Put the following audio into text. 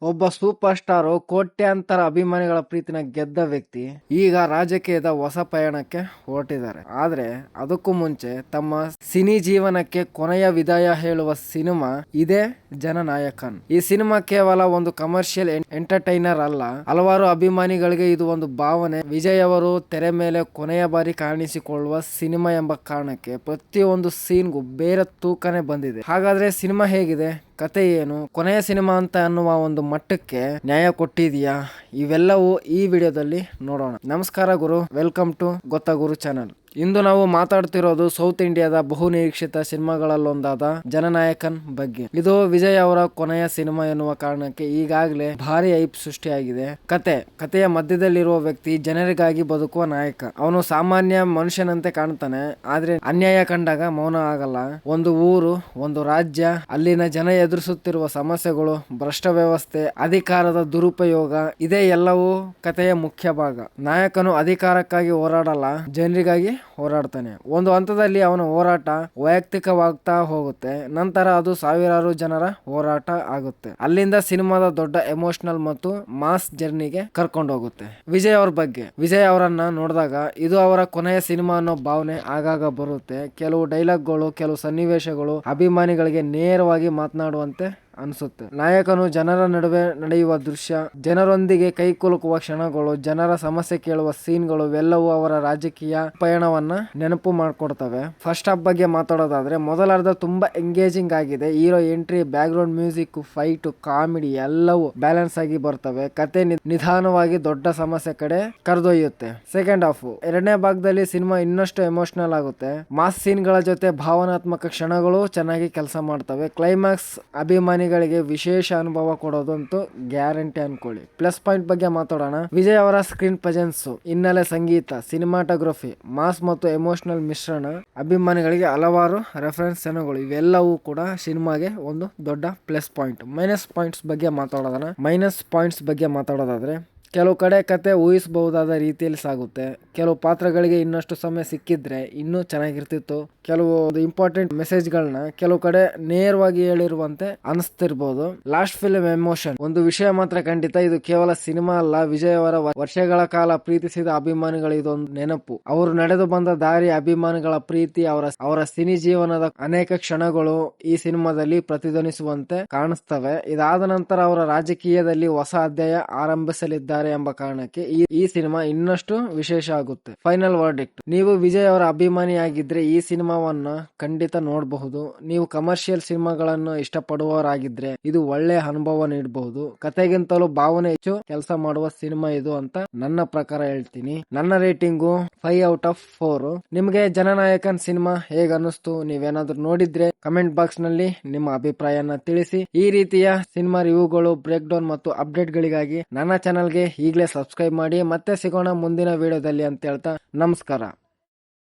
ಒಬ್ಬ super star ಕೋಟ್ಯಾಂತರ ಅಭಿಮಾನಿಗಳ ಪ್ರೀತಿನ ಗೆದ್ದ ವ್ಯಕ್ತಿ ಈಗ ರಾಜಕೀಯದ ಹೊಸ ಪಯಣಕ್ಕೆ ಹೊರಟಿದ್ದಾರೆ. ಆದ್ರೆ ಅದಕ್ಕೂ ಮುಂಚೆ ತಮ್ಮ ಸಿನಿ ಜೀವನಕ್ಕೆ ಕೊನೆಯ ವಿದಾಯ ಹೇಳುವ ಸಿನಿಮಾ ಇದೇ ಜನನಾಯಕನ್. ಈ ಸಿನಿಮಾ ಕೇವಲ ಒಂದು ಕಮರ್ಷಿಯಲ್ ಎಂಟರ್ಟೈನರ್ ಅಲ್ಲ, ಹಲವಾರು ಅಭಿಮಾನಿಗಳಿಗೆ ಇದು ಒಂದು ಭಾವನೆ. ವಿಜಯ್ ಅವರು ತೆರೆ ಮೇಲೆ ಕೊನೆಯ ಬಾರಿ ಕಾಣಿಸಿಕೊಳ್ಳುವ ಸಿನಿಮಾ ಎಂಬ ಕಾರಣಕ್ಕೆ ಪ್ರತಿಯೊಂದು ಸೀನ್ಗೂ ಬೇರೆ ತೂಕನೇ ಬಂದಿದೆ. ಹಾಗಾದ್ರೆ ಸಿನಿಮಾ ಹೇಗಿದೆ, ಕತೆ ಏನು, ಕೊನೆಯ ಸಿನಿಮಾ ಅಂತ ಅನ್ನುವ ಒಂದು ಮಟ್ಟಕ್ಕೆ ನ್ಯಾಯ ಕೊಟ್ಟಿದೆಯಾ, ಇವೆಲ್ಲವೂ ಈ ವಿಡಿಯೋದಲ್ಲಿ ನೋಡೋಣ. ನಮಸ್ಕಾರ ಗುರು, ವೆಲ್ಕಮ್ ಟು ಗೊತ್ತಾ ಗುರು ಚಾನಲ್. ಇಂದು ನಾವು ಮಾತಾಡ್ತಿರೋದು ಸೌತ್ ಇಂಡಿಯಾದ ಬಹು ನಿರೀಕ್ಷಿತ ಸಿನಿಮಾಗಳಲ್ಲೊಂದಾದ ಜನನಾಯಕನ್ ಬಗ್ಗೆ. ಇದು ವಿಜಯ್ ಅವರ ಕೊನೆಯ ಸಿನಿಮಾ ಎನ್ನುವ ಕಾರಣಕ್ಕೆ ಈಗಾಗಲೇ ಭಾರಿ ಹೈಪ್ ಸೃಷ್ಟಿಯಾಗಿದೆ. ಕಥೆಯ ಮಧ್ಯದಲ್ಲಿರುವ ವ್ಯಕ್ತಿ ಜನರಿಗಾಗಿ ಬದುಕುವ ನಾಯಕ. ಅವನು ಸಾಮಾನ್ಯ ಮನುಷ್ಯನಂತೆ ಕಾಣ್ತಾನೆ, ಆದ್ರೆ ಅನ್ಯಾಯ ಕಂಡಾಗ ಮೌನ ಆಗಲ್ಲ. ಒಂದು ಊರು, ಒಂದು ರಾಜ್ಯ, ಅಲ್ಲಿನ ಜನ ಎದುರಿಸುತ್ತಿರುವ ಸಮಸ್ಯೆಗಳು, ಭ್ರಷ್ಟ ವ್ಯವಸ್ಥೆ, ಅಧಿಕಾರದ ದುರುಪಯೋಗ, ಇದೇ ಎಲ್ಲವೂ ಕಥೆಯ ಮುಖ್ಯ ಭಾಗ. ನಾಯಕನು ಅಧಿಕಾರಕ್ಕಾಗಿ ಹೋರಾಡಲ್ಲ, ಜನರಿಗಾಗಿ ಹೋರಾಡ್ತಾನೆ. ಒಂದು ಹಂತದಲ್ಲಿ ಅವನ ಹೋರಾಟ ವೈಯಕ್ತಿಕವಾಗ್ತಾ ಹೋಗುತ್ತೆ, ನಂತರ ಅದು ಸಾವಿರಾರು ಜನರ ಹೋರಾಟ ಆಗುತ್ತೆ. ಅಲ್ಲಿಂದ ಸಿನಿಮಾದ ದೊಡ್ಡ ಎಮೋಷನಲ್ ಮತ್ತು ಮಾಸ್ ಜರ್ನಿಗೆ ಕರ್ಕೊಂಡು ಹೋಗುತ್ತೆ. ವಿಜಯ್ ಅವ್ರ ಬಗ್ಗೆ, ವಿಜಯ್ ಅವರನ್ನ ನೋಡಿದಾಗ ಇದು ಅವರ ಕೊನೆಯ ಸಿನಿಮಾ ಅನ್ನೋ ಭಾವನೆ ಆಗಾಗ ಬರುತ್ತೆ. ಕೆಲವು ಡೈಲಾಗ್ಗಳು, ಕೆಲವು ಸನ್ನಿವೇಶಗಳು ಅಭಿಮಾನಿಗಳಿಗೆ ನೇರವಾಗಿ ಮಾತನಾಡುವಂತೆ ಅನಿಸುತ್ತೆ. ನಾಯಕನು ಜನರ ನಡುವೆ ನಡೆಯುವ ದೃಶ್ಯ, ಜನರೊಂದಿಗೆ ಕೈಕುಲುಕುವ ಕ್ಷಣಗಳು, ಜನರ ಸಮಸ್ಯೆ ಕೇಳುವ ಸೀನ್ಗಳು ಇವೆಲ್ಲವೂ ಅವರ ರಾಜಕೀಯ ಪಯಣವನ್ನ ನೆನಪು ಮಾಡಿಕೊಡ್ತವೆ. ಫಸ್ಟ್ ಹಾಫ್ ಬಗ್ಗೆ ಮಾತಾಡೋದಾದ್ರೆ ಮೊದಲ ಅರ್ಧ ತುಂಬಾ ಎಂಗೇಜಿಂಗ್ ಆಗಿದೆ. Hero entry, back ground music, fight, comedy ಎಲ್ಲವೂ ಬ್ಯಾಲೆನ್ಸ್ ಆಗಿ ಬರ್ತವೆ. ಕತೆ ನಿಧಾನವಾಗಿ ದೊಡ್ಡ ಸಮಸ್ಯೆ ಕಡೆ ಕರೆದೊಯ್ಯುತ್ತೆ. ಸೆಕೆಂಡ್ ಹಾಫ್, ಎರಡನೇ ಭಾಗದಲ್ಲಿ ಸಿನಿಮಾ ಇನ್ನಷ್ಟು ಎಮೋಷನಲ್ ಆಗುತ್ತೆ. ಮಾಸ್ ಸೀನ್ಗಳ ಜೊತೆ ಭಾವನಾತ್ಮಕ ಕ್ಷಣಗಳು ಚೆನ್ನಾಗಿ ಕೆಲಸ ಮಾಡ್ತವೆ. ಕ್ಲೈಮ್ಯಾಕ್ಸ್ ಅಭಿಮಾನಿಗಳಿಗೆ ವಿಶೇಷ ಅನುಭವ ಕೊಡೋದಂತೂ ಗ್ಯಾರಂಟಿ ಅನ್ಕೊಳ್ಳಿ. ಪ್ಲಸ್ ಪಾಯಿಂಟ್ ಬಗ್ಗೆ ಮಾತಾಡೋಣ. ವಿಜಯ್ ಅವರ ಸ್ಕ್ರೀನ್ ಪ್ರೆಸೆನ್ಸ್, ಹಿನ್ನೆಲೆ ಸಂಗೀತ, ಸಿನಿಮಾಟೋಗ್ರಫಿ, ಮಾಸ್ ಮತ್ತು ಎಮೋಷನಲ್ ಮಿಶ್ರಣ ಅಭಿಮಾನಿಗಳಿಗೆ ಹಲವಾರು ರೆಫರೆನ್ಸ್ ಕ್ಷಣಗಳು ಇವೆಲ್ಲವೂ ಕೂಡ ಸಿನಿಮಾಗೆ ಒಂದು ದೊಡ್ಡ ಪ್ಲಸ್ ಪಾಯಿಂಟ್. ಮೈನಸ್ ಪಾಯಿಂಟ್ಸ್ ಬಗ್ಗೆ ಮಾತಾಡೋದಾದ್ರೆ ಕೆಲವು ಕಡೆ ಕತೆ ಊಹಿಸಬಹುದಾದ ರೀತಿಯಲ್ಲಿ ಸಾಗುತ್ತೆ. ಕೆಲವು ಪಾತ್ರಗಳಿಗೆ ಇನ್ನಷ್ಟು ಸಮಯ ಸಿಕ್ಕಿದ್ರೆ ಇನ್ನೂ ಚೆನ್ನಾಗಿರ್ತಿತ್ತು. ಕೆಲವು ಇಂಪಾರ್ಟೆಂಟ್ ಮೆಸೇಜ್ಗಳನ್ನ ಕೆಲವು ಕಡೆ ನೇರವಾಗಿ ಹೇಳಿರುವಂತೆ ಅನಿಸ್ತಿರ್ಬೋದು. ಲಾಸ್ಟ್ ಫಿಲ್ಮ್ ಎಮೋಷನ್, ಒಂದು ವಿಷಯ ಮಾತ್ರ ಖಂಡಿತ, ಇದು ಕೇವಲ ಸಿನಿಮಾ ಅಲ್ಲ, ವಿಜಯ್ ಅವರ ವರ್ಷಗಳ ಕಾಲ ಪ್ರೀತಿಸಿದ ಅಭಿಮಾನಿಗಳ ಇದೊಂದು ನೆನಪು. ಅವರು ನಡೆದು ಬಂದ ದಾರಿ, ಅಭಿಮಾನಿಗಳ ಪ್ರೀತಿ, ಅವರ ಸಿನಿ ಜೀವನದ ಅನೇಕ ಕ್ಷಣಗಳು ಈ ಸಿನಿಮಾದಲ್ಲಿ ಪ್ರತಿಧ್ವನಿಸುವಂತೆ ಕಾಣಿಸ್ತವೆ. ಇದಾದ ನಂತರ ಅವರ ರಾಜಕೀಯದಲ್ಲಿ ಹೊಸ ಅಧ್ಯಾಯ ಆರಂಭಿಸಲಿದ್ದಾರೆ ಎಂಬ ಕಾರಣಕ್ಕೆ ಈ ಸಿನಿಮಾ ಇನ್ನಷ್ಟು ವಿಶೇಷ ಆಗುತ್ತೆ. ಫೈನಲ್ ವರ್ಡಿಕ್ಟ್, ನೀವು ವಿಜಯ್ ಅವರ ಅಭಿಮಾನಿಯಾಗಿದ್ರೆ ಈ ಸಿನಿಮಾವನ್ನ ಖಂಡಿತ ನೋಡಬಹುದು. ನೀವು ಕಮರ್ಷಿಯಲ್ ಸಿನಿಮಾಗಳನ್ನು ಇಷ್ಟಪಡುವವರಾಗಿದ್ರೆ ಇದು ಒಳ್ಳೆ ಅನುಭವ ನೀಡಬಹುದು. ಕತೆಗಿಂತಲೂ ಭಾವನೆ ಹೆಚ್ಚು ಕೆಲಸ ಮಾಡುವ ಸಿನಿಮಾ ಇದು ಅಂತ ನನ್ನ ಪ್ರಕಾರ ಹೇಳ್ತೀನಿ. ನನ್ನ ರೇಟಿಂಗು 5/4. ನಿಮ್ಗೆ ಜನನಾಯಕನ್ ಸಿನಿಮಾ ಹೇಗ ಅನ್ನಿಸ್ತು? ನೀವೇನಾದ್ರೂ ನೋಡಿದ್ರೆ ಕಮೆಂಟ್ ಬಾಕ್ಸ್ ನಲ್ಲಿ ನಿಮ್ಮ ಅಭಿಪ್ರಾಯನ ತಿಳಿಸಿ. ಈ ರೀತಿಯ ಸಿನಿಮಾ ರಿವ್ಯೂಗಳು, ಬ್ರೇಕ್ ಡೌನ್ ಮತ್ತು ಅಪ್ಡೇಟ್ ಗಳಿಗಾಗಿ ನನ್ನ ಚಾನಲ್ಗೆ ಈಗಲೇ ಸಬ್ಸ್ಕ್ರೈಬ್ ಮಾಡಿ. ಮತ್ತೆ ಸಿಗೋಣ ಮುಂದಿನ ವಿಡಿಯೋದಲ್ಲಿ ಅಂತ ಹೇಳ್ತಾ ನಮಸ್ಕಾರ.